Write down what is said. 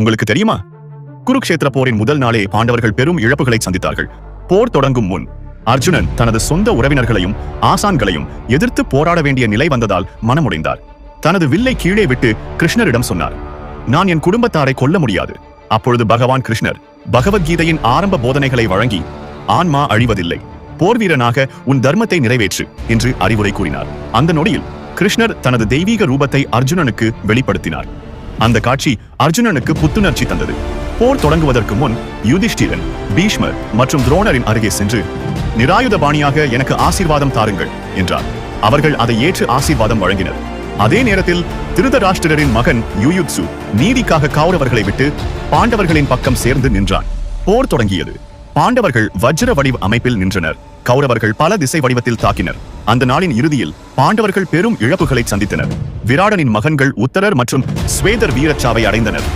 உங்களுக்கு தெரியுமா? குருக்ஷேத்திர போரின் முதல் நாளே பாண்டவர்கள் பெரும் இழப்புகளை சந்தித்தார்கள். போர் தொடங்கும் முன் அர்ஜுனன் தனது சொந்த உறவினர்களையும் ஆசான்களையும் எதிர்த்து போராட வேண்டிய நிலை வந்ததால் மனமுடைந்தார். தனது வில்லை கீழே விட்டு கிருஷ்ணரிடம் சொன்னார், நான் என் குடும்பத்தாரை கொல்ல முடியாது. அப்பொழுது பகவான் கிருஷ்ணர் பகவத்கீதையின் ஆரம்ப போதனைகளை வழங்கி, ஆன்மா அழிவதில்லை, போர் வீரனாக உன் தர்மத்தை நிறைவேற்று என்று அறிவுரை கூறினார். அந்த நொடியில் கிருஷ்ணர் தனது தெய்வீக ரூபத்தை அர்ஜுனனுக்கு வெளிப்படுத்தினார். அந்த காட்சி அர்ஜுனனுக்கு புத்துணர்ச்சி தந்தது. போர் தொடங்குவதற்கு முன் யுதிஷ்டிரன், பீஷ்மர் மற்றும் துரோணரின் அருகே சென்று, நிராயுதபாணியாக எனக்கு ஆசீர்வாதம் தாருங்கள் என்றார். அவர்கள் அதை ஏற்று ஆசீர்வாதம் வழங்கினர். அதே நேரத்தில் திருதராஷ்டிரரின் மகன் யுயுத்சு நீதிக்காக கௌரவர்களை விட்டு பாண்டவர்களின் பக்கம் சேர்ந்து நின்றான். போர் தொடங்கியது. பாண்டவர்கள் வஜ்ர வடிவ அமைப்பில் நின்றனர். கௌரவர்கள் பல திசை வடிவத்தில் தாக்கினர். அந்த நாளின் இறுதியில் பாண்டவர்கள் பெரும் இழப்புகளை சந்தித்தனர். விராடனின் மகன்கள் உத்தரர் மற்றும் ஸ்வேதர் வீரச்சாவை அடைந்தனர்.